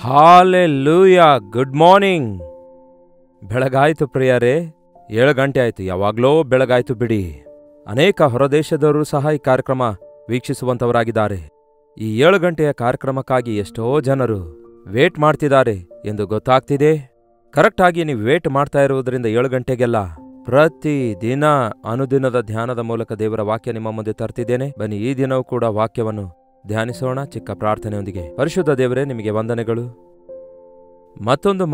Hallelujah. Good morning. ಬೆಳಗಾಯ್ತು ಪ್ರಿಯರೇ, 7 ಗಂಟೆ ಆಯ್ತು. ಯಾವಾಗ್ಲೋ ಬೆಳಗಾಯ್ತು ಬಿಡಿ. ಅನೇಕ ಹೊರದೇಶದವರು ಸಹ ಈ ಕಾರ್ಯಕ್ರಮ ವೀಕ್ಷಿಸುವಂತವರಾಗಿದ್ದಾರೆ. ಈ 7 ಗಂಟೆಯ ಕಾರ್ಯಕ್ರಮಕ್ಕಾಗಿ ಎಷ್ಟೋ ಜನರು ವೇಟ್ ಮಾಡ್ತಿದ್ದಾರೆ ಎಂದು ಗೊತ್ತಾಗ್ತಿದೆ. ಕರೆಕ್ಟಾಗಿ ನೀವು ವೇಟ್ ಮಾಡ್ತಾ ಇರುವುದರಿಂದ 7 ಗಂಟೆಗೆಲ್ಲ ಪ್ರತಿ ದಿನ ಅನುದಿನದ ಧ್ಯಾನದ ಮೂಲಕ ದೇವರ ವಾಕ್ಯ ನಿಮ್ಮ ಮುಂದೆ ತರ್ತಿದ್ದೇನೆ. ಬನ್ನಿ, ಈ ದಿನವೂ ಕೂಡ ವಾಕ್ಯವನ್ನು ಧ್ಯಾನಿಸೋಣ ಚಿಕ್ಕ ಪ್ರಾರ್ಥನೆಯೊಂದಿಗೆ. ಪರಿಶುದ್ಧ ದೇವರೇ, ನಿಮಗೆ ವಂದನೆಗಳು. ಮತ್ತೊಂದು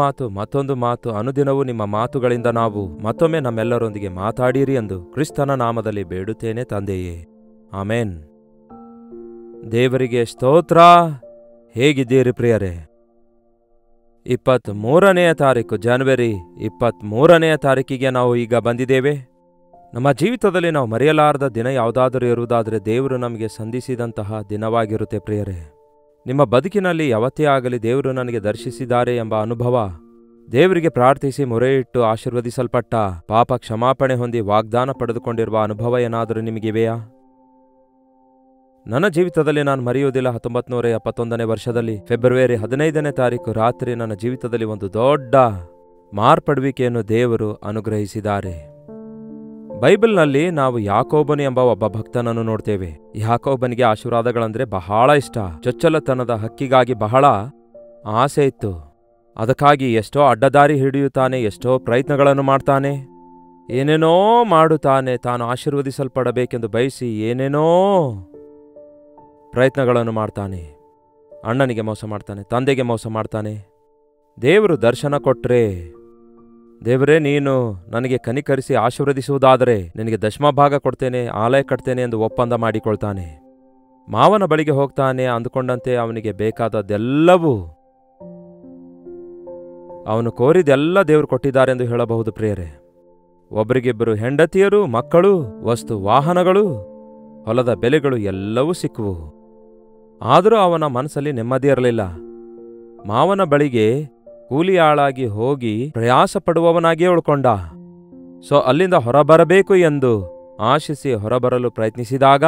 ಮಾತು ಅನುದಿನವೂ ನಿಮ್ಮ ಮಾತುಗಳಿಂದ ನಾವು ಮತ್ತೊಮ್ಮೆ ನಮ್ಮೆಲ್ಲರೊಂದಿಗೆ ಮಾತಾಡಿರಿ ಎಂದು ಕ್ರಿಸ್ತನ ನಾಮದಲ್ಲಿ ಬೇಡುತ್ತೇನೆ ತಂದೆಯೇ, ಆಮೇನ್. ದೇವರಿಗೆ ಸ್ತೋತ್ರ. ಹೇಗಿದ್ದೀರಿ ಪ್ರಿಯರೇ? 23ನೇ ತಾರೀಕು, ಜನವರಿ 23ನೇ ತಾರೀಕಿಗೆ ನಾವು ಈಗ ಬಂದಿದ್ದೇವೆ. ನಮ್ಮ ಜೀವಿತದಲ್ಲಿ ನಾವು ಮರೆಯಲಾರದ ದಿನ ಯಾವುದಾದರೂ ಇರುವುದಾದರೆ ದೇವರು ನಮಗೆ ಸಂಧಿಸಿದಂತಹ ದಿನವಾಗಿರುತ್ತೆ ಪ್ರಿಯರೇ. ನಿಮ್ಮ ಬದುಕಿನಲ್ಲಿ ಯಾವತ್ತೇ ಆಗಲಿ ದೇವರು ನನಗೆ ದರ್ಶಿಸಿದ್ದಾರೆ ಎಂಬ ಅನುಭವ, ದೇವರಿಗೆ ಪ್ರಾರ್ಥಿಸಿ ಮೊರೆಯಿಟ್ಟು ಆಶೀರ್ವದಿಸಲ್ಪಟ್ಟ, ಪಾಪ ಕ್ಷಮಾಪಣೆ ಹೊಂದಿ ವಾಗ್ದಾನ ಪಡೆದುಕೊಂಡಿರುವ ಅನುಭವ ಏನಾದರೂ ನಿಮಗಿವೆಯಾ? ನನ್ನ ಜೀವಿತದಲ್ಲಿ ನಾನು ಮರೆಯುವುದಿಲ್ಲ. 1971ನೇ ವರ್ಷದಲ್ಲಿ ಫೆಬ್ರವರಿ 15ನೇ ತಾರೀಕು ರಾತ್ರಿ ನನ್ನ ಜೀವಿತದಲ್ಲಿ ಒಂದು ದೊಡ್ಡ ಮಾರ್ಪಡುವಿಕೆಯನ್ನು ದೇವರು ಅನುಗ್ರಹಿಸಿದ್ದಾರೆ. ಬೈಬಲ್ನಲ್ಲಿ ನಾವು ಯಾಕೋಬನು ಎಂಬ ಒಬ್ಬ ಭಕ್ತನನ್ನು ನೋಡ್ತೇವೆ. ಯಾಕೋಬನಿಗೆ ಆಶೀರ್ವಾದಗಳಂದ್ರೆ ಬಹಳ ಇಷ್ಟ. ಚೊಚ್ಚಲತನದ ಹಕ್ಕಿಗಾಗಿ ಬಹಳ ಆಸೆ ಇತ್ತು. ಅದಕ್ಕಾಗಿ ಎಷ್ಟೋ ಅಡ್ಡದಾರಿ ಹಿಡಿಯುತ್ತಾನೆ, ಎಷ್ಟೋ ಪ್ರಯತ್ನಗಳನ್ನು ಮಾಡ್ತಾನೆ, ಏನೇನೋ ಮಾಡುತ್ತಾನೆ. ತಾನು ಆಶೀರ್ವದಿಸಲ್ಪಡಬೇಕೆಂದು ಬಯಸಿ ಏನೇನೋ ಪ್ರಯತ್ನಗಳನ್ನು ಮಾಡ್ತಾನೆ. ಅಣ್ಣನಿಗೆ ಮೋಸ ಮಾಡ್ತಾನೆ, ತಂದೆಗೆ ಮೋಸ ಮಾಡ್ತಾನೆ. ದೇವರು ದರ್ಶನ ಕೊಟ್ರೆ, ದೇವರೇ ನೀನು ನನಗೆ ಕನಿಕರಿಸಿ ಆಶೀರ್ವದಿಸುವುದಾದರೆ ನಿನಗೆ ದಶಮಭಾಗ ಕೊಡ್ತೇನೆ, ಆಲಯ ಕಟ್ತೇನೆ ಎಂದು ಒಪ್ಪಂದ ಮಾಡಿಕೊಳ್ತಾನೆ. ಮಾವನ ಬಳಿಗೆ ಹೋಗ್ತಾನೆ. ಅಂದುಕೊಂಡಂತೆ ಅವನಿಗೆ ಬೇಕಾದದ್ದೆಲ್ಲವೂ, ಅವನು ಕೋರಿದೆಲ್ಲ ದೇವರು ಕೊಟ್ಟಿದ್ದಾರೆ ಎಂದು ಹೇಳಬಹುದು ಪ್ರಿಯರೇ. ಒಬ್ಬರಿಗಿಬ್ಬರು ಹೆಂಡತಿಯರು, ಮಕ್ಕಳು, ವಸ್ತು ವಾಹನಗಳು, ಹೊಲದ ಬೆಲೆಗಳು ಎಲ್ಲವೂ ಸಿಕ್ಕುವು. ಆದರೂ ಅವನ ಮನಸ್ಸಲ್ಲಿ ನೆಮ್ಮದಿ ಇರಲಿಲ್ಲ. ಮಾವನ ಬಳಿಗೆ ಕೂಲಿ ಆಳಾಗಿ ಹೋಗಿ ಪ್ರಯಾಸ ಪಡುವವನಾಗಿಯೇ ಉಳ್ಕೊಂಡ. ಅಲ್ಲಿಂದ ಹೊರಬರಬೇಕು ಎಂದು ಆಶಿಸಿ ಹೊರಬರಲು ಪ್ರಯತ್ನಿಸಿದಾಗ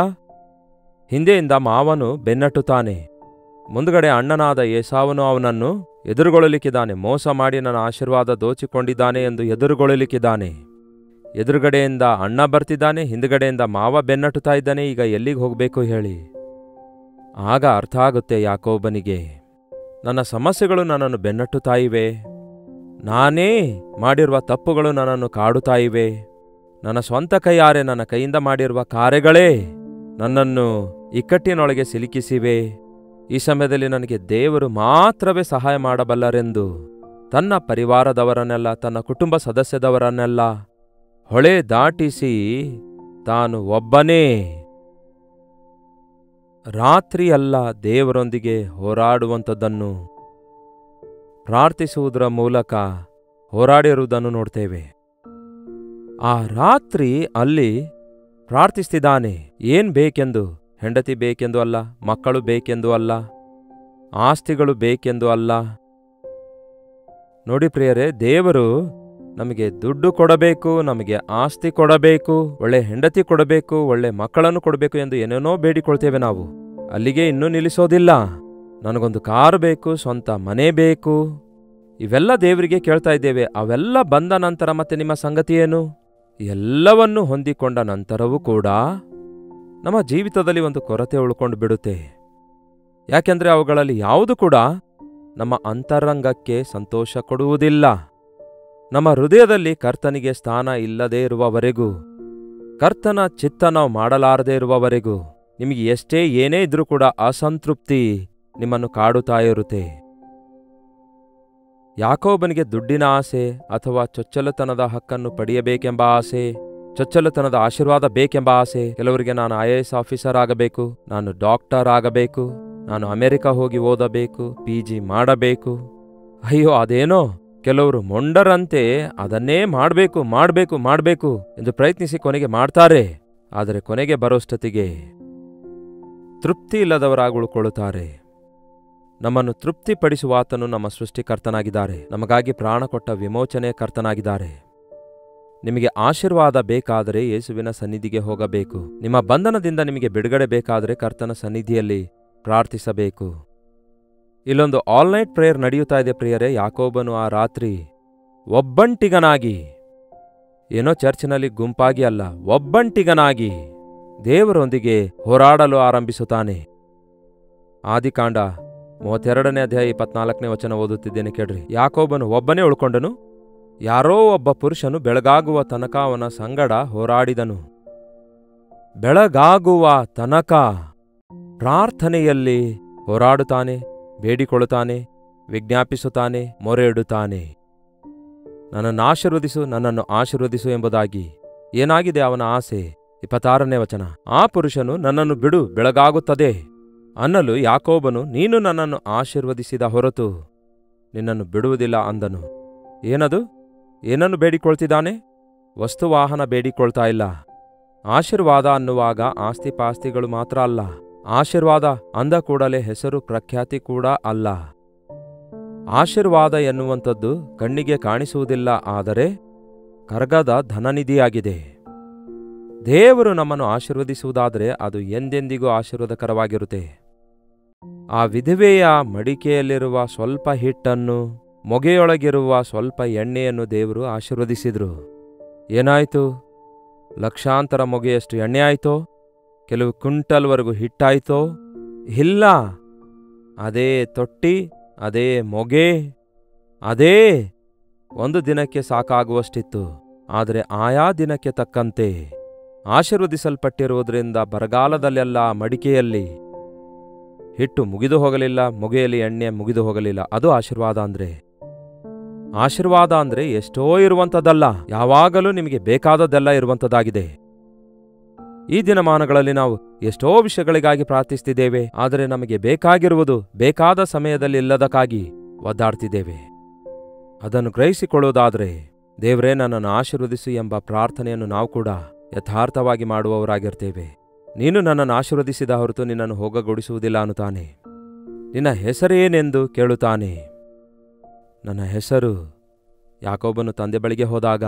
ಹಿಂದೆಯಿಂದ ಮಾವನು ಬೆನ್ನಟ್ಟುತ್ತಾನೆ. ಮುಂದುಗಡೆ ಅಣ್ಣನಾದ ಏಸಾವನು ಅವನನ್ನು ಎದುರುಗೊಳ್ಳಲಿಕ್ಕಿದ್ದಾನೆ. ಮೋಸ ಮಾಡಿ ನನ್ನ ಆಶೀರ್ವಾದ ದೋಚಿಕೊಂಡಿದ್ದಾನೆ ಎಂದು ಎದುರುಗೊಳ್ಳಲಿಕ್ಕಿದ್ದಾನೆ. ಎದುರುಗಡೆಯಿಂದ ಅಣ್ಣ ಬರ್ತಿದ್ದಾನೆ, ಹಿಂದುಗಡೆಯಿಂದ ಮಾವ ಬೆನ್ನಟ್ಟುತ್ತಾ ಇದ್ದಾನೆ. ಈಗ ಎಲ್ಲಿಗೆ ಹೋಗಬೇಕು ಹೇಳಿ? ಆಗ ಅರ್ಥ ಆಗುತ್ತೆ ಯಾಕೋಬನಿಗೆ, ನನ್ನ ಸಮಸ್ಯೆಗಳು ನನ್ನನ್ನು ಬೆನ್ನಟ್ಟುತ್ತಾ ಇವೆ, ನಾನೇ ಮಾಡಿರುವ ತಪ್ಪುಗಳು ನನ್ನನ್ನು ಕಾಡುತ್ತಾ ಇವೆ, ನನ್ನ ಸ್ವಂತ ಕೈಯಾರೆ ನನ್ನ ಕೈಯಿಂದ ಮಾಡಿರುವ ಕಾರ್ಯಗಳೇ ನನ್ನನ್ನು ಇಕ್ಕಟ್ಟಿನೊಳಗೆ ಸಿಲುಕಿಸಿವೆ. ಈ ಸಮಯದಲ್ಲಿ ನನಗೆ ದೇವರು ಮಾತ್ರವೇ ಸಹಾಯ ಮಾಡಬಲ್ಲರೆಂದು ತನ್ನ ಪರಿವಾರದವರನ್ನೆಲ್ಲ, ತನ್ನ ಕುಟುಂಬ ಸದಸ್ಯದವರನ್ನೆಲ್ಲ ಹೊಳೆ ದಾಟಿಸಿ ತಾನು ಒಬ್ಬನೇ ರಾತ್ರಿಯಲ್ಲ ದೇವರೊಂದಿಗೆ ಹೋರಾಡುವಂಥದ್ದನ್ನು, ಪ್ರಾರ್ಥಿಸುವುದರ ಮೂಲಕ ಹೋರಾಡಿರುವುದನ್ನು ನೋಡ್ತೇವೆ. ಆ ರಾತ್ರಿ ಅಲ್ಲಿ ಪ್ರಾರ್ಥಿಸ್ತಿದ್ದಾನೆ. ಏನ್ ಬೇಕೆಂದು? ಹೆಂಡತಿ ಬೇಕೆಂದು ಅಲ್ಲ, ಮಕ್ಕಳು ಬೇಕೆಂದು ಅಲ್ಲ, ಆಸ್ತಿಗಳು ಬೇಕೆಂದು ಅಲ್ಲ. ನೋಡಿ ಪ್ರಿಯರೇ, ದೇವರು ನಮಗೆ ದುಡ್ಡು ಕೊಡಬೇಕು, ನಮಗೆ ಆಸ್ತಿ ಕೊಡಬೇಕು, ಒಳ್ಳೆ ಹೆಂಡತಿ ಕೊಡಬೇಕು, ಒಳ್ಳೆ ಮಕ್ಕಳನ್ನು ಕೊಡಬೇಕು ಎಂದು ಏನೇನೋ ಬೇಡಿಕೊಳ್ತೇವೆ ನಾವು. ಅಲ್ಲಿಗೆ ಇನ್ನೂ ನಿಲ್ಲಿಸೋದಿಲ್ಲ. ನನಗೊಂದು ಕಾರು ಬೇಕು, ಸ್ವಂತ ಮನೆ ಬೇಕು, ಇವೆಲ್ಲ ದೇವರಿಗೆ ಕೇಳ್ತಾ ಇದ್ದೇವೆ. ಅವೆಲ್ಲ ಬಂದ ನಂತರ ಮತ್ತೆ ನಿಮ್ಮ ಸಂಗತಿ ಏನು? ಎಲ್ಲವನ್ನೂ ಹೊಂದಿಕೊಂಡ ನಂತರವೂ ಕೂಡ ನಮ್ಮ ಜೀವಿತದಲ್ಲಿ ಒಂದು ಕೊರತೆ ಉಳ್ಕೊಂಡು ಬಿಡುತ್ತೆ. ಯಾಕೆಂದ್ರೆ ಅವುಗಳಲ್ಲಿ ಯಾವುದು ಕೂಡ ನಮ್ಮ ಅಂತರಂಗಕ್ಕೆ ಸಂತೋಷ ಕೊಡುವುದಿಲ್ಲ. ನಮ್ಮ ಹೃದಯದಲ್ಲಿ ಕರ್ತನಿಗೆ ಸ್ಥಾನ ಇಲ್ಲದೇ ಇರುವವರೆಗೂ, ಕರ್ತನ ಚಿತ್ತ ನಾವು ಮಾಡಲಾರದೇ ಇರುವವರೆಗೂ ನಿಮಗೆ ಎಷ್ಟೇ ಏನೇ ಇದ್ರೂ ಕೂಡ ಅಸಂತೃಪ್ತಿ ನಿಮ್ಮನ್ನು ಕಾಡುತ್ತಾ ಇರುತ್ತೆ. ಯಾಕೋಬನಿಗೆ ದುಡ್ಡಿನ ಆಸೆ ಅಥವಾ ಚೊಚ್ಚಲತನದ ಹಕ್ಕನ್ನು ಪಡೆಯಬೇಕೆಂಬ ಆಸೆ, ಚೊಚ್ಚಲತನದ ಆಶೀರ್ವಾದ ಬೇಕೆಂಬ ಆಸೆ. ಕೆಲವರಿಗೆ ನಾನು IAS ಆಫೀಸರ್ ಆಗಬೇಕು, ನಾನು ಡಾಕ್ಟರ್ ಆಗಬೇಕು, ನಾನು ಅಮೆರಿಕ ಹೋಗಿ ಓದಬೇಕು, PG ಮಾಡಬೇಕು. ಅಯ್ಯೋ ಅದೇನೋ ಕೆಲವರು ಮೊಂಡರಂತೆ ಅದನ್ನೇ ಮಾಡಬೇಕು ಎಂದು ಪ್ರಯತ್ನಿಸಿ ಕೊನೆಗೆ ಮಾಡ್ತಾರೆ. ಆದರೆ ಕೊನೆಗೆ ಬರೋಷ್ಟೊತ್ತಿಗೆ ತೃಪ್ತಿ ಇಲ್ಲದವರಾಗಿ ಉಳ್ಕೊಳ್ಳುತ್ತಾರೆ. ನಮ್ಮನ್ನು ತೃಪ್ತಿಪಡಿಸುವಾತನು ನಮ್ಮ ಸೃಷ್ಟಿಕರ್ತನಾಗಿದ್ದಾರೆ, ನಮಗಾಗಿ ಪ್ರಾಣ ಕೊಟ್ಟ ವಿಮೋಚನೆಯ ಕರ್ತನಾಗಿದ್ದಾರೆ. ನಿಮಗೆ ಆಶೀರ್ವಾದ ಬೇಕಾದರೆ ಯೇಸುವಿನ ಸನ್ನಿಧಿಗೆ ಹೋಗಬೇಕು. ನಿಮ್ಮ ಬಂಧನದಿಂದ ನಿಮಗೆ ಬಿಡುಗಡೆ ಬೇಕಾದರೆ ಕರ್ತನ ಸನ್ನಿಧಿಯಲ್ಲಿ ಪ್ರಾರ್ಥಿಸಬೇಕು. ಇಲ್ಲೊಂದು ಆಲ್ ನೈಟ್ ಪ್ರೇಯರ್ ನಡೆಯುತ್ತಾ ಇದೆ ಪ್ರಿಯರೇ. ಯಾಕೋಬನು ಆ ರಾತ್ರಿ ಒಬ್ಬಂಟಿಗನಾಗಿ, ಏನೋ ಚರ್ಚಿನಲ್ಲಿ ಗುಂಪಾಗಿ ಅಲ್ಲ, ಒಬ್ಬಂಟಿಗನಾಗಿ ದೇವರೊಂದಿಗೆ ಹೋರಾಡಲು ಆರಂಭಿಸುತ್ತಾನೆ. ಆದಿಕಾಂಡ 32ನೇ ಅಧ್ಯಾಯ 24ನೇ ವಚನ ಓದುತ್ತಿದ್ದೇನೆ ಕೇಳ್ರಿ. ಯಾಕೋಬನು ಒಬ್ಬನೇ ಉಳ್ಕೊಂಡನು. ಯಾರೋ ಒಬ್ಬ ಪುರುಷನು ಬೆಳಗಾಗುವ ತನಕ ಅವನ ಸಂಗಡ ಹೋರಾಡಿದನು. ಬೆಳಗಾಗುವ ತನಕ ಪ್ರಾರ್ಥನೆಯಲ್ಲಿ ಹೋರಾಡುತ್ತಾನೆ, ಬೇಡಿಕೊಳ್ಳುತ್ತಾನೆ, ವಿಜ್ಞಾಪಿಸುತ್ತಾನೆ, ಮೊರೆ ಇಡುತ್ತಾನೆ. ನನ್ನನ್ನು ಆಶೀರ್ವದಿಸು, ನನ್ನನ್ನು ಆಶೀರ್ವದಿಸು ಎಂಬುದಾಗಿ. ಏನಾಗಿದೆ ಅವನ ಆಸೆ? 26ನೇ ವಚನ. ಆ ಪುರುಷನು ನನ್ನನ್ನು ಬಿಡು, ಬೆಳಗಾಗುತ್ತದೆ ಅನ್ನಲು ಯಾಕೋಬನು, ನೀನು ನನ್ನನ್ನು ಆಶೀರ್ವದಿಸಿದ ಹೊರತು ನಿನ್ನನ್ನು ಬಿಡುವುದಿಲ್ಲ ಅಂದನು. ಏನದು? ಏನನ್ನು ಬೇಡಿಕೊಳ್ತಿದ್ದಾನೆ? ವಸ್ತುವಾಹನ ಬೇಡಿಕೊಳ್ತಾ ಇಲ್ಲ. ಆಶೀರ್ವಾದ ಅನ್ನುವಾಗ ಆಸ್ತಿಪಾಸ್ತಿಗಳು ಮಾತ್ರ ಅಲ್ಲ. ಆಶೀರ್ವಾದ ಅಂದ ಕೂಡಲೇ ಹೆಸರು ಪ್ರಖ್ಯಾತಿ ಕೂಡ ಅಲ್ಲ. ಆಶೀರ್ವಾದ ಎನ್ನುವಂಥದ್ದು ಕಣ್ಣಿಗೆ ಕಾಣಿಸುವುದಿಲ್ಲ, ಆದರೆ ಕರಗದ ಧನನಿಧಿಯಾಗಿದೆ. ದೇವರು ನಮ್ಮನ್ನು ಆಶೀರ್ವದಿಸುವುದಾದರೆ ಅದು ಎಂದೆಂದಿಗೂ ಆಶೀರ್ವಾದಕರವಾಗಿರುತ್ತೆ. ಆ ವಿಧವೆಯ ಮಡಿಕೆಯಲ್ಲಿರುವ ಸ್ವಲ್ಪ ಹಿಟ್ಟನ್ನು, ಮೊಗೆಯೊಳಗಿರುವ ಸ್ವಲ್ಪ ಎಣ್ಣೆಯನ್ನು ದೇವರು ಆಶೀರ್ವದಿಸಿದ್ರು. ಏನಾಯಿತು? ಲಕ್ಷಾಂತರ ಮೊಗೆಯಷ್ಟು ಎಣ್ಣೆ ಆಯಿತೋ? ಕೆಲವು ಕ್ವಿಂಟಲ್ವರೆಗೂ ಹಿಟ್ಟಾಯಿತೋ? ಇಲ್ಲ. ಅದೇ ತೊಟ್ಟಿ, ಅದೇ ಮೊಗೆ, ಅದೇ ಒಂದು ದಿನಕ್ಕೆ ಸಾಕಾಗುವಷ್ಟಿತ್ತು. ಆದರೆ ಆಯಾ ದಿನಕ್ಕೆ ತಕ್ಕಂತೆ ಆಶೀರ್ವದಿಸಲ್ಪಟ್ಟಿರುವುದರಿಂದ ಬರಗಾಲದಲ್ಲೆಲ್ಲ ಮಡಿಕೆಯಲ್ಲಿ ಹಿಟ್ಟು ಮುಗಿದು ಹೋಗಲಿಲ್ಲ, ಮೊಗೆಯಲ್ಲಿ ಎಣ್ಣೆ ಮುಗಿದು ಹೋಗಲಿಲ್ಲ. ಅದು ಆಶೀರ್ವಾದ ಅಂದ್ರೆ. ಆಶೀರ್ವಾದ ಅಂದ್ರೆ ಎಷ್ಟೋ ಇರುವಂಥದ್ದಲ್ಲ, ಯಾವಾಗಲೂ ನಿಮಗೆ ಬೇಕಾದದ್ದೆಲ್ಲ ಇರುವಂಥದ್ದಾಗಿದೆ. ಈ ದಿನಮಾನಗಳಲ್ಲಿ ನಾವು ಎಷ್ಟೋ ವಿಷಯಗಳಿಗಾಗಿ ಪ್ರಾರ್ಥಿಸ್ತಿದ್ದೇವೆ, ಆದರೆ ನಮಗೆ ಬೇಕಾಗಿರುವುದು ಬೇಕಾದ ಸಮಯದಲ್ಲಿ ಇಲ್ಲದಕ್ಕಾಗಿ ಒದ್ದಾಡ್ತಿದ್ದೇವೆ. ಅದನ್ನು ಗ್ರಹಿಸಿಕೊಳ್ಳುವುದಾದರೆ, ದೇವರೇ ನನ್ನನ್ನು ಆಶೀರ್ವದಿಸು ಎಂಬ ಪ್ರಾರ್ಥನೆಯನ್ನು ನಾವು ಕೂಡ ಯಥಾರ್ಥವಾಗಿ ಮಾಡುವವರಾಗಿರ್ತೇವೆ. ನೀನು ನನ್ನನ್ನು ಆಶೀರ್ವದಿಸಿದ ಹೊರತು ನಿನ್ನನ್ನು ಹೋಗಗೊಡಿಸುವುದಿಲ್ಲ ಅನ್ನುತ್ತಾನೆ. ನಿನ್ನ ಹೆಸರೇನೆಂದು ಕೇಳುತ್ತಾನೆ. ನನ್ನ ಹೆಸರು, ಯಾಕೋಬನು ತಂದೆ ಬಳಿಗೆ ಹೋದಾಗ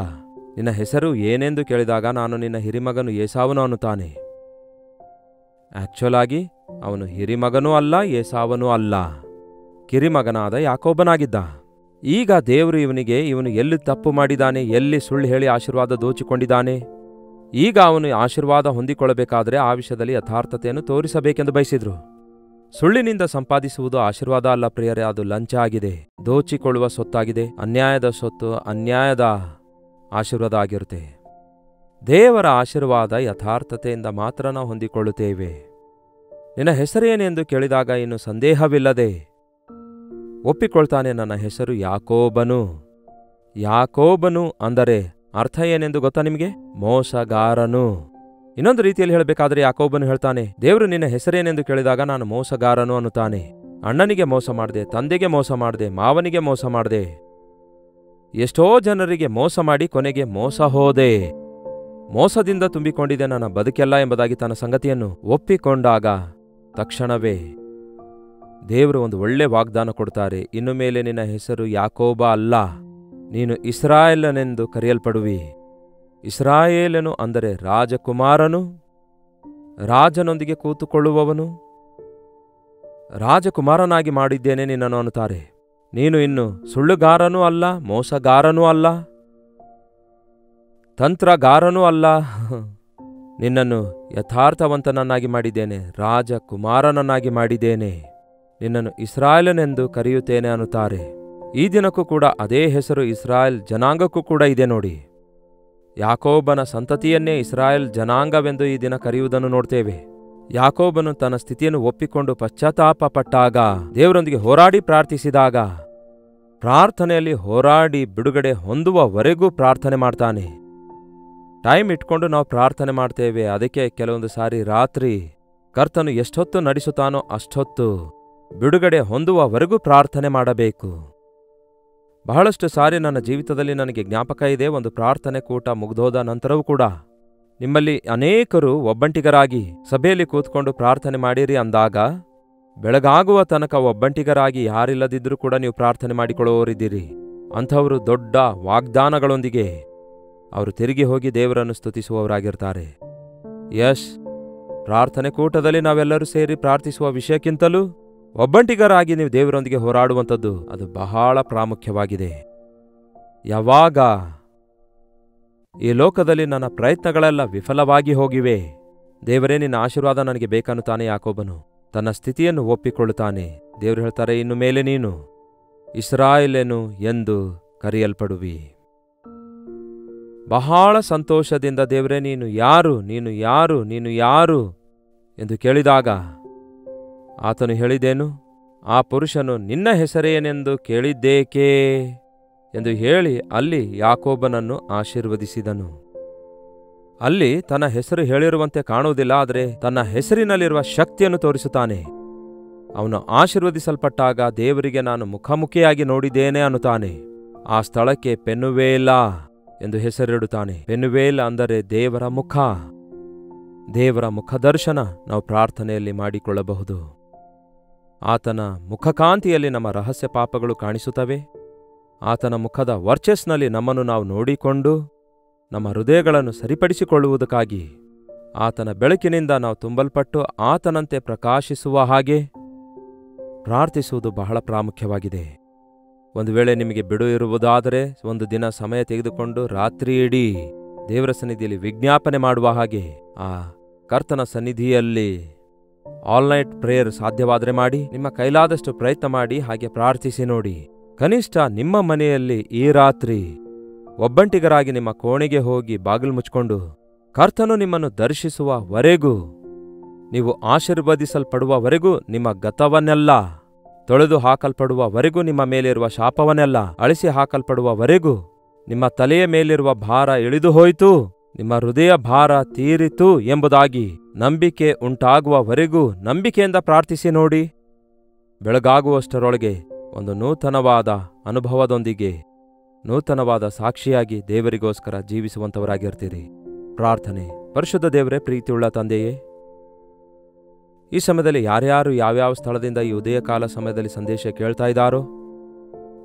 ನಿನ್ನ ಹೆಸರು ಏನೆಂದು ಕೇಳಿದಾಗ ನಾನು ನಿನ್ನ ಹಿರಿಮಗನು ಏಸಾವನು ಅನ್ನುತ್ತಾನೆ. ಆಕ್ಚುಲ್ ಆಗಿ ಅವನು ಹಿರಿಮಗನೂ ಅಲ್ಲ, ಏಸಾವನೂ ಅಲ್ಲ, ಕಿರಿಮಗನಾದ ಯಾಕೋಬನಾಗಿದ್ದ. ಈಗ ದೇವರು ಇವನು ಎಲ್ಲಿ ತಪ್ಪು ಮಾಡಿದ್ದಾನೆ, ಎಲ್ಲಿ ಸುಳ್ಳು ಹೇಳಿ ಆಶೀರ್ವಾದ ದೋಚಿಕೊಂಡಿದ್ದಾನೆ, ಈಗ ಅವನು ಆಶೀರ್ವಾದ ಹೊಂದಿಕೊಳ್ಳಬೇಕಾದರೆ ಆ ವಿಷಯದಲ್ಲಿ ಯಥಾರ್ಥತೆಯನ್ನು ತೋರಿಸಬೇಕೆಂದು ಬಯಸಿದ್ರು. ಸುಳ್ಳಿನಿಂದ ಸಂಪಾದಿಸುವುದು ಆಶೀರ್ವಾದ ಅಲ್ಲ ಪ್ರಿಯರೇ, ಅದು ಲಂಚ ಆಗಿದೆ, ದೋಚಿಕೊಳ್ಳುವ ಸೊತ್ತಾಗಿದೆ. ಅನ್ಯಾಯದ ಸೊತ್ತು ಅನ್ಯಾಯದ ಆಶೀರ್ವಾದ ಆಗಿರುತ್ತೆ. ದೇವರ ಆಶೀರ್ವಾದ ಯಥಾರ್ಥತೆಯಿಂದ ಮಾತ್ರ ನಾವು ಹೊಂದಿಕೊಳ್ಳುತ್ತೇವೆ. ನಿನ್ನ ಹೆಸರೇನೆಂದು ಕೇಳಿದಾಗ ಇನ್ನು ಸಂದೇಹವಿಲ್ಲದೆ ಒಪ್ಪಿಕೊಳ್ತಾನೆ, ನನ್ನ ಹೆಸರು ಯಾಕೋಬನು. ಯಾಕೋಬನು ಅಂದರೆ ಅರ್ಥ ಏನೆಂದು ಗೊತ್ತಾ ನಿಮಗೆ? ಮೋಸಗಾರನು. ಇನ್ನೊಂದು ರೀತಿಯಲ್ಲಿ ಹೇಳಬೇಕಾದ್ರೆ ಯಾಕೋಬನು ಹೇಳ್ತಾನೆ, ದೇವರು ನಿನ್ನ ಹೆಸರೇನೆಂದು ಕೇಳಿದಾಗ ನಾನು ಮೋಸಗಾರನು ಅನ್ನುತ್ತಾನೆ. ಅಣ್ಣನಿಗೆ ಮೋಸ ಮಾಡಿದೆ, ತಂದೆಗೆ ಮೋಸ ಮಾಡಿದೆ, ಮಾವನಿಗೆ ಮೋಸ ಮಾಡಿದೆ, ಎಷ್ಟೋ ಜನರಿಗೆ ಮೋಸ ಮಾಡಿ ಕೊನೆಗೆ ಮೋಸ ಹೋದೆ, ಮೋಸದಿಂದ ತುಂಬಿಕೊಂಡಿದೆ ನನ್ನ ಬದುಕೆಲ್ಲ ಎಂಬುದಾಗಿ ತನ್ನ ಸಂಗತಿಯನ್ನು ಒಪ್ಪಿಕೊಂಡಾಗ ತಕ್ಷಣವೇ ದೇವರು ಒಂದು ಒಳ್ಳೆ ವಾಗ್ದಾನ ಕೊಡ್ತಾರೆ. ಇನ್ನು ಮೇಲೆ ನಿನ್ನ ಹೆಸರು ಯಾಕೋಬ ಅಲ್ಲ, ನೀನು ಇಸ್ರಾಯೇಲನೆಂದು ಕರೆಯಲ್ಪಡುವಿ. ಇಸ್ರಾಯೇಲನು ಅಂದರೆ ರಾಜಕುಮಾರನು, ರಾಜನೊಂದಿಗೆ ಕೂತುಕೊಳ್ಳುವವನು. ರಾಜಕುಮಾರನಾಗಿ ಮಾಡಿದ್ದೇನೆ ನಿನ್ನನ್ನು ಅನ್ನುತ್ತಾರೆ. ನೀನು ಇನ್ನು ಸುಳ್ಳುಗಾರನೂ ಅಲ್ಲ, ಮೋಸಗಾರನೂ ಅಲ್ಲ, ತಂತ್ರಗಾರನೂ ಅಲ್ಲ, ನಿನ್ನನ್ನು ಯಥಾರ್ಥವಂತನನ್ನಾಗಿ ಮಾಡಿದ್ದೇನೆ, ರಾಜಕುಮಾರನನ್ನಾಗಿ ಮಾಡಿದ್ದೇನೆ, ನಿನ್ನನ್ನು ಇಸ್ರಾಯೇಲನೆಂದು ಕರೆಯುತ್ತೇನೆ ಅನ್ನುತ್ತಾರೆ. ಈ ದಿನಕ್ಕೂ ಕೂಡ ಅದೇ ಹೆಸರು ಇಸ್ರಾಯೇಲ್ ಜನಾಂಗಕ್ಕೂ ಕೂಡ ಇದೆ ನೋಡಿ. ಯಾಕೋಬನ ಸಂತತಿಯನ್ನೇ ಇಸ್ರಾಯೇಲ್ ಜನಾಂಗವೆಂದು ಈ ದಿನ ಕರೆಯುವುದನ್ನು ನೋಡ್ತೇವೆ. ಯಾಕೋಬನು ತನ್ನ ಸ್ಥಿತಿಯನ್ನು ಒಪ್ಪಿಕೊಂಡು ಪಶ್ಚಾತ್ತಾಪ ಪಟ್ಟಾಗ, ದೇವರೊಂದಿಗೆ ಹೋರಾಡಿ ಪ್ರಾರ್ಥಿಸಿದಾಗ, ಪ್ರಾರ್ಥನೆಯಲ್ಲಿ ಹೋರಾಡಿ ಬಿಡುಗಡೆ ಹೊಂದುವವರೆಗೂ ಪ್ರಾರ್ಥನೆ ಮಾಡ್ತಾನೆ. ಟೈಮ್ ಇಟ್ಕೊಂಡು ನಾವು ಪ್ರಾರ್ಥನೆ ಮಾಡ್ತೇವೆ. ಅದಕ್ಕೆ ಕೆಲವೊಂದು ಸಾರಿ ರಾತ್ರಿ ಕರ್ತನು ಎಷ್ಟೊತ್ತು ನಡೆಸುತ್ತಾನೋ ಅಷ್ಟೊತ್ತು ಬಿಡುಗಡೆ ಹೊಂದುವವರೆಗೂ ಪ್ರಾರ್ಥನೆ ಮಾಡಬೇಕು. ಬಹಳಷ್ಟು ಸಾರಿ ನನ್ನ ಜೀವಿತದಲ್ಲಿ ನನಗೆ ಜ್ಞಾಪಕ ಇದೆ, ಒಂದು ಪ್ರಾರ್ಥನೆ ಕೂಟ ಮುಗ್ದೋದ ನಂತರವೂ ಕೂಡ ನಿಮ್ಮಲ್ಲಿ ಅನೇಕರು ಒಬ್ಬಂಟಿಗರಾಗಿ ಸಭೆಯಲ್ಲಿ ಕೂತ್ಕೊಂಡು ಪ್ರಾರ್ಥನೆ ಮಾಡಿರಿ ಅಂದಾಗ, ಬೆಳಗಾಗುವ ತನಕ ಒಬ್ಬಂಟಿಗರಾಗಿ ಯಾರಿಲ್ಲದಿದ್ರೂ ಕೂಡ ನೀವು ಪ್ರಾರ್ಥನೆ ಮಾಡಿಕೊಳ್ಳುವವರಿದ್ದೀರಿ. ಅಂಥವರು ದೊಡ್ಡ ವಾಗ್ದಾನಗಳೊಂದಿಗೆ ಅವರು ತಿರುಗಿ ಹೋಗಿ ದೇವರನ್ನು ಸ್ತುತಿಸುವವರಾಗಿರ್ತಾರೆ. ಪ್ರಾರ್ಥನೆ ಕೂಟದಲ್ಲಿ ನಾವೆಲ್ಲರೂ ಸೇರಿ ಪ್ರಾರ್ಥಿಸುವ ವಿಷಯಕ್ಕಿಂತಲೂ ಒಬ್ಬಂಟಿಗರಾಗಿ ನೀವು ದೇವರೊಂದಿಗೆ ಹೋರಾಡುವಂಥದ್ದು ಅದು ಬಹಳ ಪ್ರಾಮುಖ್ಯವಾಗಿದೆ. ಯಾವಾಗ ಈ ಲೋಕದಲ್ಲಿ ನನ್ನ ಪ್ರಯತ್ನಗಳೆಲ್ಲ ವಿಫಲವಾಗಿ ಹೋಗಿವೆ, ದೇವರೇ ನಿನ್ನ ಆಶೀರ್ವಾದ ನನಗೆ ಬೇಕನ್ನುತ್ತಾನೆ ಯಾಕೋಬನು. ತನ್ನ ಸ್ಥಿತಿಯನ್ನು ಒಪ್ಪಿಕೊಳ್ಳುತ್ತಾನೆ. ದೇವರು ಹೇಳ್ತಾರೆ, ಇನ್ನು ಮೇಲೆ ನೀನು ಇಸ್ರಾಯೇಲನು ಎಂದು ಕರೆಯಲ್ಪಡುವಿ. ಬಹಳ ಸಂತೋಷದಿಂದ ದೇವರೇ ನೀನು ಯಾರು, ನೀನು ಯಾರು, ನೀನು ಯಾರು ಎಂದು ಕೇಳಿದಾಗ ಆತನು ಹೇಳಿದೇನು, ಆ ಪುರುಷನು ನಿನ್ನ ಹೆಸರೇನೆಂದು ಕೇಳಿದ್ದೇಕೆ ಎಂದು ಹೇಳಿ ಅಲ್ಲಿ ಯಾಕೋಬನನ್ನು ಆಶೀರ್ವದಿಸಿದನು. ಅಲ್ಲಿ ತನ್ನ ಹೆಸರು ಹೇಳಿರುವಂತೆ ಕಾಣುವುದಿಲ್ಲ, ಆದರೆ ತನ್ನ ಹೆಸರಿನಲ್ಲಿರುವ ಶಕ್ತಿಯನ್ನು ತೋರಿಸುತ್ತಾನೆ. ಅವನು ಆಶೀರ್ವದಿಸಲ್ಪಟ್ಟಾಗ ದೇವರಿಗೆ ನಾನು ಮುಖಾಮುಖಿಯಾಗಿ ನೋಡಿದ್ದೇನೆ ಅನ್ನುತ್ತಾನೆ. ಆ ಸ್ಥಳಕ್ಕೆ ಪೆನ್ನುವೇಲ ಎಂದು ಹೆಸರಿಡುತ್ತಾನೆ. ಪೆನ್ನುವೇಲ ಅಂದರೆ ದೇವರ ಮುಖ. ದೇವರ ಮುಖದರ್ಶನ ನಾವು ಪ್ರಾರ್ಥನೆಯಲ್ಲಿ ಮಾಡಿಕೊಳ್ಳಬಹುದು. ಆತನ ಮುಖಕಾಂತಿಯಲ್ಲಿ ನಮ್ಮ ರಹಸ್ಯ ಪಾಪಗಳು ಕಾಣಿಸುತ್ತವೆ. ಆತನ ಮುಖದ ವರ್ಚಸ್ನಲ್ಲಿ ನಮ್ಮನ್ನು ನಾವು ನೋಡಿಕೊಂಡು ನಮ್ಮ ಹೃದಯಗಳನ್ನು ಸರಿಪಡಿಸಿಕೊಳ್ಳುವುದಕ್ಕಾಗಿ ಆತನ ಬೆಳಕಿನಿಂದ ನಾವು ತುಂಬಲ್ಪಟ್ಟು ಆತನಂತೆ ಪ್ರಕಾಶಿಸುವ ಹಾಗೆ ಪ್ರಾರ್ಥಿಸುವುದು ಬಹಳ ಪ್ರಾಮುಖ್ಯವಾಗಿದೆ. ಒಂದು ವೇಳೆ ನಿಮಗೆ ಬಿಡು ಇರುವುದಾದರೆ ಒಂದು ದಿನ ಸಮಯ ತೆಗೆದುಕೊಂಡು ರಾತ್ರಿಯಿಡೀ ದೇವರ ಸನ್ನಿಧಿಯಲ್ಲಿ ವಿಜ್ಞಾಪನೆ ಮಾಡುವ ಹಾಗೆ ಆ ಕರ್ತನ ಸನ್ನಿಧಿಯಲ್ಲಿ ಆಲ್ ನೈಟ್ ಪ್ರೇಯರ್ ಸಾಧ್ಯವಾದರೆ ಮಾಡಿ, ನಿಮ್ಮ ಕೈಲಾದಷ್ಟು ಪ್ರಯತ್ನ ಮಾಡಿ ಹಾಗೆ ಪ್ರಾರ್ಥಿಸಿ ನೋಡಿ. ಕನಿಷ್ಠ ನಿಮ್ಮ ಮನೆಯಲ್ಲಿ ಈ ರಾತ್ರಿ ಒಬ್ಬಂಟಿಗರಾಗಿ ನಿಮ್ಮ ಕೋಣೆಗೆ ಹೋಗಿ ಬಾಗಿಲು ಮುಚ್ಕೊಂಡು ಕರ್ತನು ನಿಮ್ಮನ್ನು ದರ್ಶಿಸುವವರೆಗೂ, ನೀವು ಆಶೀರ್ವದಿಸಲ್ಪಡುವವರೆಗೂ, ನಿಮ್ಮ ಗತವನ್ನೆಲ್ಲ ತೊಳೆದು ಹಾಕಲ್ಪಡುವವರೆಗೂ, ನಿಮ್ಮ ಮೇಲಿರುವ ಶಾಪವನ್ನೆಲ್ಲ ಅಳಿಸಿ ಹಾಕಲ್ಪಡುವವರೆಗೂ, ನಿಮ್ಮ ತಲೆಯ ಮೇಲಿರುವ ಭಾರ ಇಳಿದು ಹೋಯಿತು, ನಿಮ್ಮ ಹೃದಯ ಭಾರ ತೀರಿತು ಎಂಬುದಾಗಿ ನಂಬಿಕೆ ಉಂಟಾಗುವವರೆಗೂ ನಂಬಿಕೆಯಿಂದ ಪ್ರಾರ್ಥಿಸಿ ನೋಡಿ. ಬೆಳಗಾಗುವಷ್ಟರೊಳಗೆ ಒಂದು ನೂತನವಾದ ಅನುಭವದೊಂದಿಗೆ ನೂತನವಾದ ಸಾಕ್ಷಿಯಾಗಿ ದೇವರಿಗೋಸ್ಕರ ಜೀವಿಸುವಂಥವರಾಗಿರ್ತೀರಿ. ಪ್ರಾರ್ಥನೆ. ಪರಿಶುದ್ಧ ದೇವರೇ, ಪ್ರೀತಿಯುಳ್ಳ ತಂದೆಯೇ, ಈ ಸಮಯದಲ್ಲಿ ಯಾರ್ಯಾರು ಯಾವ್ಯಾವ ಸ್ಥಳದಿಂದ ಈ ಉದಯಕಾಲ ಸಮಯದಲ್ಲಿ ಸಂದೇಶ ಕೇಳ್ತಾ ಇದ್ದಾರೋ,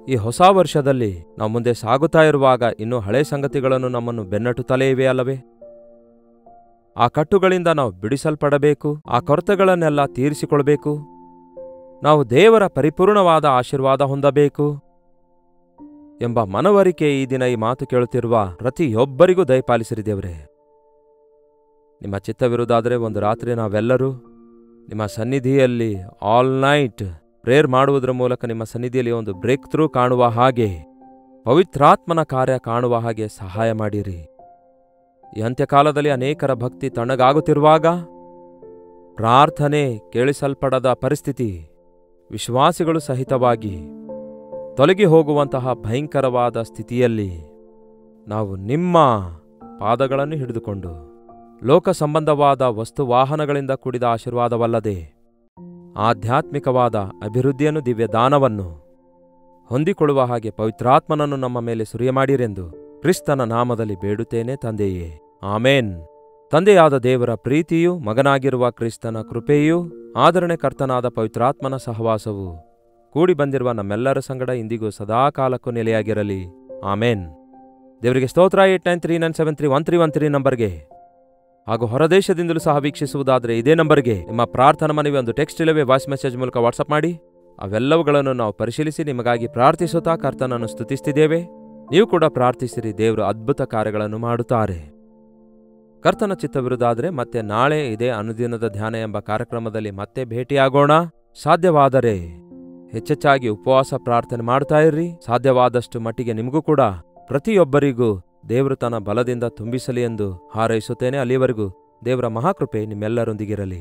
ಈ ಹೊಸ ವರ್ಷದಲ್ಲಿ ನಾವು ಮುಂದೆ ಸಾಗುತ್ತಾ ಇರುವಾಗ ಇನ್ನೂ ಹಳೆ ಸಂಗತಿಗಳನ್ನು ನಮ್ಮನ್ನು ಬೆನ್ನಟ್ಟುತ್ತಲೇ ಇವೆ ಅಲ್ಲವೇ? ಆ ಕಟ್ಟುಗಳಿಂದ ನಾವು ಬಿಡಿಸಲ್ಪಡಬೇಕು, ಆ ಕೊರತೆಗಳನ್ನೆಲ್ಲ ತೀರಿಸಿಕೊಳ್ಬೇಕು, ನಾವು ದೇವರ ಪರಿಪೂರ್ಣವಾದ ಆಶೀರ್ವಾದ ಹೊಂದಬೇಕು ಎಂಬ ಮನವರಿಕೆ ಈ ದಿನ ಈ ಮಾತು ಕೇಳುತ್ತಿರುವ ಪ್ರತಿಯೊಬ್ಬರಿಗೂ ದಯಪಾಲಿಸಿರಿ ದೇವರೇ. ನಿಮ್ಮ ಚಿತ್ತವಿರುವುದಾದರೆ ಒಂದು ರಾತ್ರಿ ನಾವೆಲ್ಲರೂ ನಿಮ್ಮ ಸನ್ನಿಧಿಯಲ್ಲಿ ಆಲ್ ನೈಟ್ ಪ್ರೇಯರ್ ಮಾಡುವುದರ ಮೂಲಕ ನಿಮ್ಮ ಸನ್ನಿಧಿಯಲ್ಲಿ ಒಂದು ಬ್ರೇಕ್ ಥ್ರೂ ಕಾಣುವ ಹಾಗೆ, ಪವಿತ್ರಾತ್ಮನ ಕಾರ್ಯ ಕಾಣುವ ಹಾಗೆ ಸಹಾಯ ಮಾಡಿರಿ. ಈ ಅಂತ್ಯಕಾಲದಲ್ಲಿ ಅನೇಕರ ಭಕ್ತಿ ತಣ್ಣಗಾಗುತ್ತಿರುವಾಗ, ಪ್ರಾರ್ಥನೆ ಕೇಳಿಸಲ್ಪಡದ ಪರಿಸ್ಥಿತಿ, ವಿಶ್ವಾಸಿಗಳು ಸಹಿತವಾಗಿ ತೊಲಗಿ ಹೋಗುವಂತಹ ಭಯಂಕರವಾದ ಸ್ಥಿತಿಯಲ್ಲಿ ನಾವು ನಿಮ್ಮ ಪಾದಗಳನ್ನು ಹಿಡಿದುಕೊಂಡು ಲೋಕ ಸಂಬಂಧವಾದ ವಸ್ತುವಾಹನಗಳಿಂದ ಕೂಡಿದ ಆಶೀರ್ವಾದವಲ್ಲದೆ ಆಧ್ಯಾತ್ಮಿಕವಾದ ಅಭಿವೃದ್ಧಿಯನ್ನು, ದಿವ್ಯದಾನವನ್ನು ಹೊಂದಿಕೊಳ್ಳುವ ಹಾಗೆ ಪವಿತ್ರಾತ್ಮನನ್ನು ನಮ್ಮ ಮೇಲೆ ಸುರಿಯಮಾಡಿರೆಂದು ಕ್ರಿಸ್ತನ ನಾಮದಲ್ಲಿ ಬೇಡುತ್ತೇನೆ ತಂದೆಯೇ, ಆಮೇನ್. ತಂದೆಯಾದ ದೇವರ ಪ್ರೀತಿಯೂ, ಮಗನಾಗಿರುವ ಕ್ರಿಸ್ತನ ಕೃಪೆಯೂ, ಆದರಣೆ ಕರ್ತನಾದ ಪವಿತ್ರಾತ್ಮನ ಸಹವಾಸವು ಕೂಡಿ ಬಂದಿರುವ ನಮ್ಮೆಲ್ಲರ ಸಂಗಡ ಇಂದಿಗೂ ಸದಾಕಾಲಕ್ಕೂ ನೆಲೆಯಾಗಿರಲಿ. ಆಮೇನ್. ದೇವರಿಗೆ ಸ್ತೋತ್ರ. 8939731313 ನಂಬರ್ಗೆ ಹಾಗೂ ಹೊರದೇಶದಿಂದಲೂ ಸಹ ವೀಕ್ಷಿಸುವುದಾದರೆ ಇದೇ ನಂಬರ್ಗೆ ನಿಮ್ಮ ಪ್ರಾರ್ಥನಾ ಮನವಿ ಒಂದು ಟೆಕ್ಸ್ಟ್ ಇಲ್ಲವೇ ವಾಯ್ಸ್ ಮೆಸೇಜ್ ಮೂಲಕ ವಾಟ್ಸಪ್ ಮಾಡಿ. ಅವೆಲ್ಲವುಗಳನ್ನು ನಾವು ಪರಿಶೀಲಿಸಿ ನಿಮಗಾಗಿ ಪ್ರಾರ್ಥಿಸುತ್ತಾ ಕರ್ತನನ್ನು ಸ್ತುತಿಸುತ್ತಿದ್ದೇವೆ. ನೀವು ಕೂಡ ಪ್ರಾರ್ಥಿಸಿರಿ, ದೇವರು ಅದ್ಭುತ ಕಾರ್ಯಗಳನ್ನು ಮಾಡುತ್ತಾರೆ. ಕರ್ತನ ಚಿತ್ತವಿರುವುದಾದರೆ ಮತ್ತೆ ನಾಳೆ ಇದೇ ಅನುದಿನದ ಧ್ಯಾನ ಎಂಬ ಕಾರ್ಯಕ್ರಮದಲ್ಲಿ ಮತ್ತೆ ಭೇಟಿಯಾಗೋಣ. ಸಾಧ್ಯವಾದರೆ ಹೆಚ್ಚೆಚ್ಚಾಗಿ ಉಪವಾಸ ಪ್ರಾರ್ಥನೆ ಮಾಡ್ತಾ ಇರ್ರಿ. ಸಾಧ್ಯವಾದಷ್ಟು ಮಟ್ಟಿಗೆ ನಿಮಗೂ ಕೂಡ ಪ್ರತಿಯೊಬ್ಬರಿಗೂ ದೇವರು ತನ್ನ ಬಲದಿಂದ ತುಂಬಿಸಲಿ ಎಂದು ಹಾರೈಸುತ್ತೇನೆ. ಅಲ್ಲಿಯವರೆಗೂ ದೇವರ ಮಹಾಕೃಪೆ ನಿಮ್ಮೆಲ್ಲರೊಂದಿಗಿರಲಿ.